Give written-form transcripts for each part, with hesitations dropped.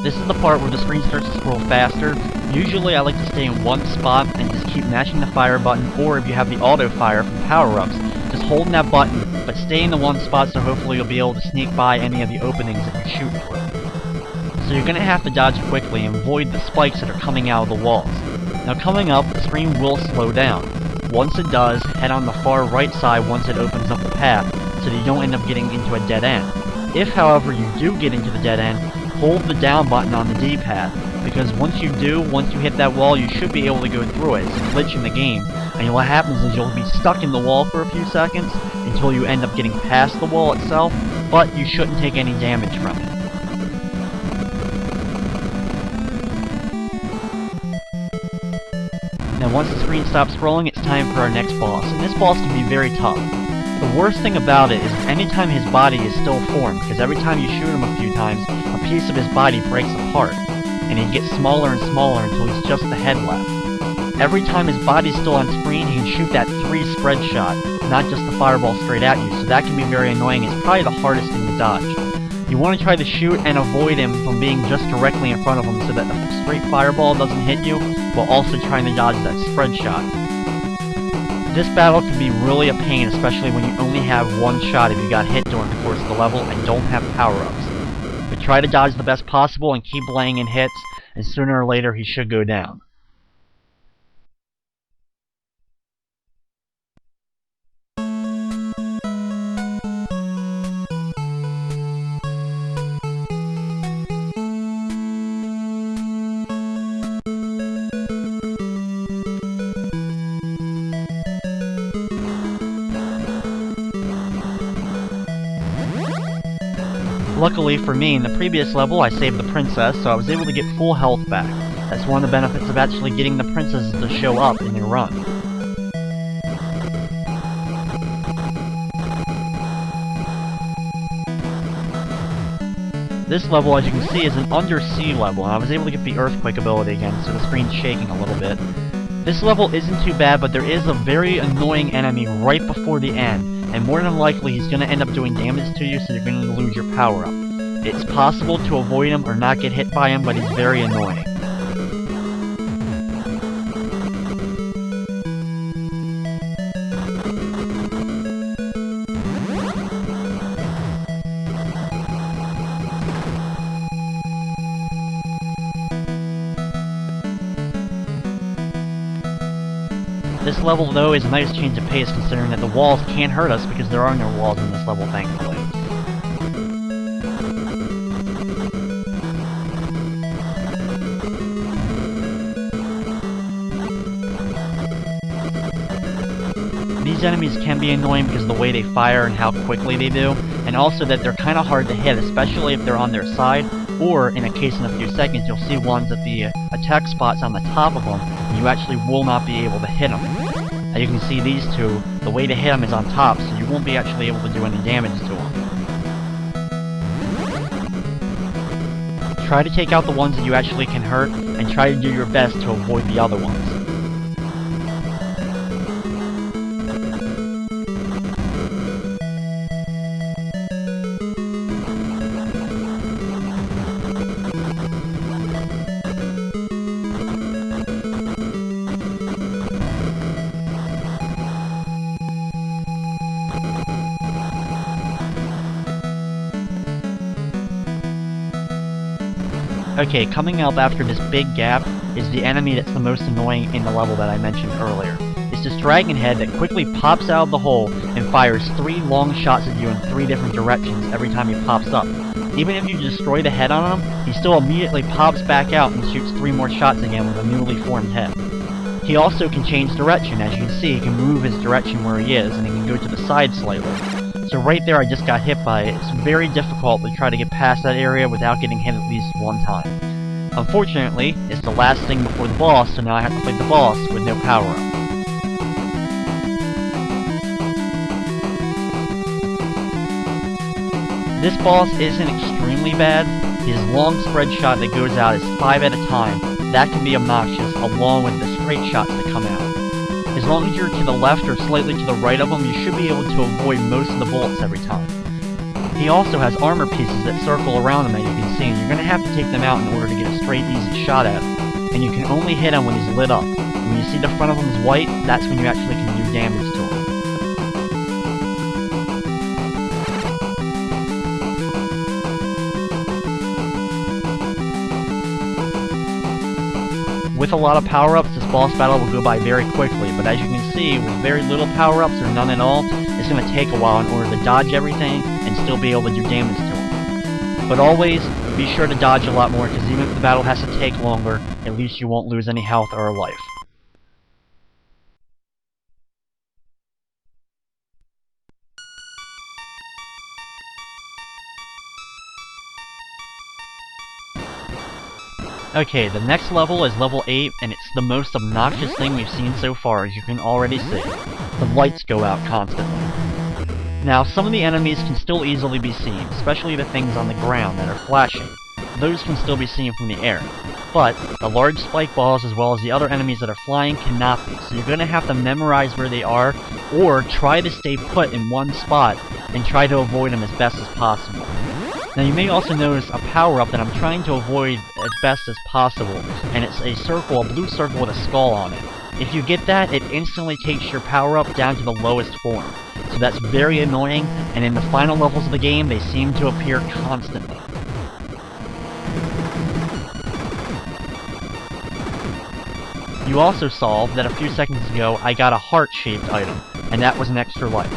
This is the part where the screen starts to scroll faster. Usually I like to stay in one spot and just keep mashing the fire button, or if you have the auto fire from power-ups, just holding that button, but stay in the one spot so hopefully you'll be able to sneak by any of the openings that you shoot through. So you're going to have to dodge quickly and avoid the spikes that are coming out of the walls. Now coming up, the screen will slow down. Once it does, head on the far right side once it opens up the path, so that you don't end up getting into a dead end. If, however, you do get into the dead end, hold the down button on the D-pad, because once you hit that wall, you should be able to go through it. It's a glitch in the game, and what happens is you'll be stuck in the wall for a few seconds until you end up getting past the wall itself, but you shouldn't take any damage from it. Now once the screen stops scrolling, it's time for our next boss, and this boss can be very tough. The worst thing about it is anytime his body is still formed, because every time you shoot him a few times, a piece of his body breaks apart, and he gets smaller and smaller until he's just the head left. Every time his body's still on screen, he can shoot that 3 spread shot, not just the fireball straight at you, so that can be very annoying. It's probably the hardest thing to dodge. You want to try to shoot and avoid him from being just directly in front of him so that the straight fireball doesn't hit you, while also trying to dodge that spread shot. This battle can be really a pain, especially when you only have one shot if you got hit during the course of the level and don't have power-ups. But try to dodge the best possible and keep laying in hits, and sooner or later he should go down. Luckily for me, in the previous level I saved the princess, so I was able to get full health back. That's one of the benefits of actually getting the princesses to show up in your run. This level, as you can see, is an undersea level, and I was able to get the earthquake ability again, so the screen's shaking a little bit. This level isn't too bad, but there is a very annoying enemy right before the end. And more than likely, he's going to end up doing damage to you, so you're going to lose your power-up. It's possible to avoid him or not get hit by him, but he's very annoying. This level, though, is a nice change of pace considering that the walls can't hurt us because there are no walls in this level, thankfully. These enemies can be annoying because of the way they fire and how quickly they do, and also that they're kind of hard to hit, especially if they're on their side, or in a case in a few seconds, you'll see ones at the attack spots on the top of them, and you actually will not be able to hit them. As you can see, these two, the way to hit them is on top, so you won't be actually able to do any damage to them. Try to take out the ones that you actually can hurt, and try to do your best to avoid the other ones. Okay, coming up after this big gap is the enemy that's the most annoying in the level that I mentioned earlier. It's this dragon head that quickly pops out of the hole and fires 3 long shots at you in 3 different directions every time he pops up. Even if you destroy the head on him, he still immediately pops back out and shoots 3 more shots again with a newly formed head. He also can change direction. As you can see, he can move his direction where he is, and he can go to the side slightly. So right there I just got hit by it. It's very difficult to try to get past that area without getting hit at least one time. Unfortunately, it's the last thing before the boss, so now I have to fight the boss with no power-up. This boss isn't extremely bad. His long spread shot that goes out is 5 at a time. That can be obnoxious, along with the straight shots that come out. As long as you're to the left or slightly to the right of him, you should be able to avoid most of the bullets every time. He also has armor pieces that circle around him, as you can see, and you're going to have to take them out in order to get a straight, easy shot at him. And you can only hit him when he's lit up. When you see the front of him is white, that's when you actually can do damage to him. With a lot of power-ups, this boss battle will go by very quickly, but as you can see, with very little power-ups or none at all, it's going to take a while in order to dodge everything and still be able to do damage to him. But always, be sure to dodge a lot more, because even if the battle has to take longer, at least you won't lose any health or life. Okay, the next level is level 8, and it's the most obnoxious thing we've seen so far, as you can already see. The lights go out constantly. Now, some of the enemies can still easily be seen, especially the things on the ground that are flashing. Those can still be seen from the air. But, the large spike balls as well as the other enemies that are flying cannot be, so you're going to have to memorize where they are, or try to stay put in one spot and try to avoid them as best as possible. Now you may also notice a power-up that I'm trying to avoid as best as possible, and it's a circle, a blue circle with a skull on it. If you get that, it instantly takes your power-up down to the lowest form. So that's very annoying, and in the final levels of the game, they seem to appear constantly. You also saw that a few seconds ago, I got a heart-shaped item, and that was an extra life.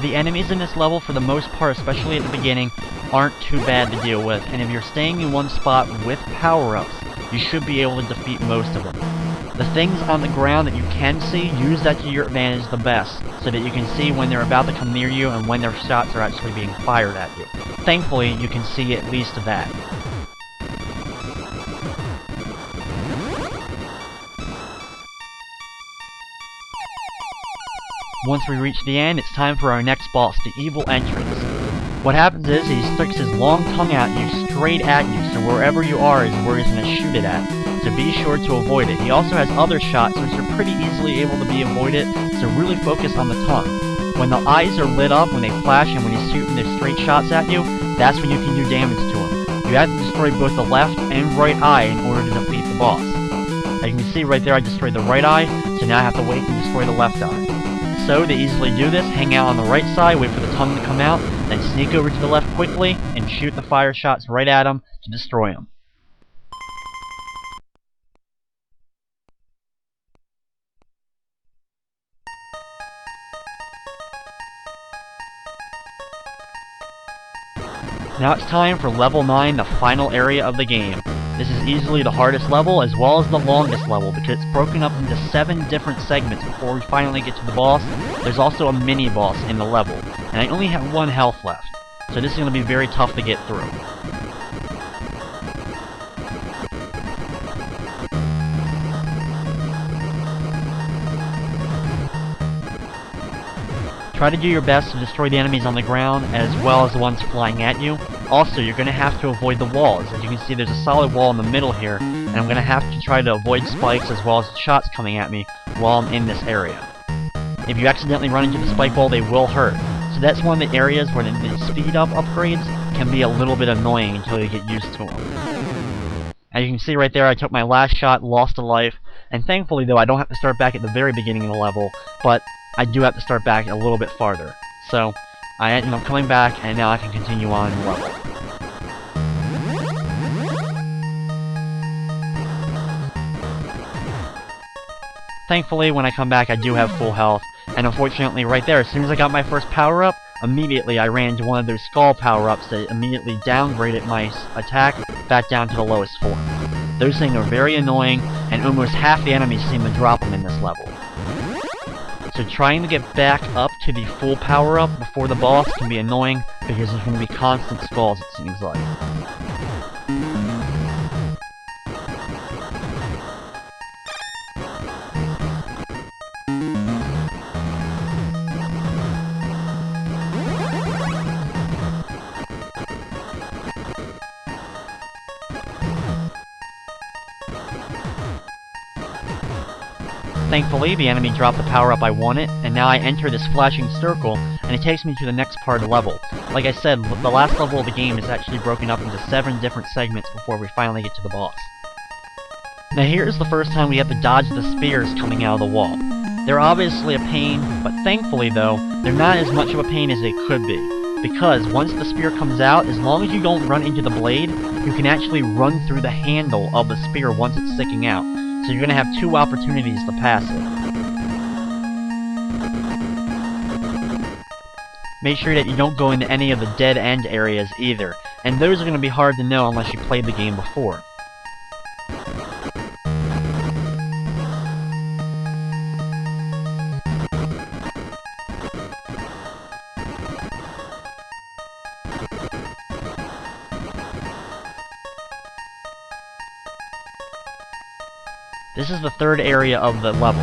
The enemies in this level, for the most part, especially at the beginning, aren't too bad to deal with, and if you're staying in one spot with power-ups, you should be able to defeat most of them. The things on the ground that you can see, use that to your advantage the best, so that you can see when they're about to come near you and when their shots are actually being fired at you. Thankfully, you can see at least that. Once we reach the end, it's time for our next boss, the Evil Entrance. What happens is, he sticks his long tongue at you, straight at you, so wherever you are is where he's going to shoot it at. So be sure to avoid it. He also has other shots which are pretty easily able to be avoided, so really focus on the tongue. When the eyes are lit up, when they flash, and when he's shooting their straight shots at you, that's when you can do damage to him. You have to destroy both the left and right eye in order to defeat the boss. As you can see right there, I destroyed the right eye, so now I have to wait and destroy the left eye. So, to easily do this, hang out on the right side, wait for the tongue to come out, then sneak over to the left quickly, and shoot the fire shots right at him to destroy him. Now it's time for level 9, the final area of the game. This is easily the hardest level, as well as the longest level, because it's broken up into 7 different segments before we finally get to the boss. There's also a mini-boss in the level, and I only have 1 health left, so this is going to be very tough to get through. Try to do your best to destroy the enemies on the ground, as well as the ones flying at you. Also, you're going to have to avoid the walls. As you can see, there's a solid wall in the middle here, and I'm going to have to try to avoid spikes as well as shots coming at me while I'm in this area. If you accidentally run into the spike wall, they will hurt. So that's one of the areas where the speed up upgrades can be a little bit annoying until you get used to them. As you can see right there, I took my last shot, lost a life, and thankfully though I don't have to start back at the very beginning of the level, but I do have to start back a little bit farther. So, I ended up coming back, and now I can continue on in the level. Thankfully, when I come back, I do have full health, and unfortunately, right there, as soon as I got my first power-up, immediately I ran into one of those skull power-ups that immediately downgraded my attack back down to the lowest form. Those things are very annoying, and almost half the enemies seem to drop them in this level. So trying to get back up to the full power-up before the boss can be annoying, because there's going to be constant skulls, it seems like. Thankfully, the enemy dropped the power-up I wanted, and now I enter this flashing circle, and it takes me to the next part of the level. Like I said, the last level of the game is actually broken up into 7 different segments before we finally get to the boss. Now here's the first time we have to dodge the spears coming out of the wall. They're obviously a pain, but thankfully though, they're not as much of a pain as they could be. Because once the spear comes out, as long as you don't run into the blade, you can actually run through the handle of the spear once it's sticking out. So you're going to have 2 opportunities to pass it. Make sure that you don't go into any of the dead end areas either, and those are going to be hard to know unless you played the game before. This is the 3rd area of the level,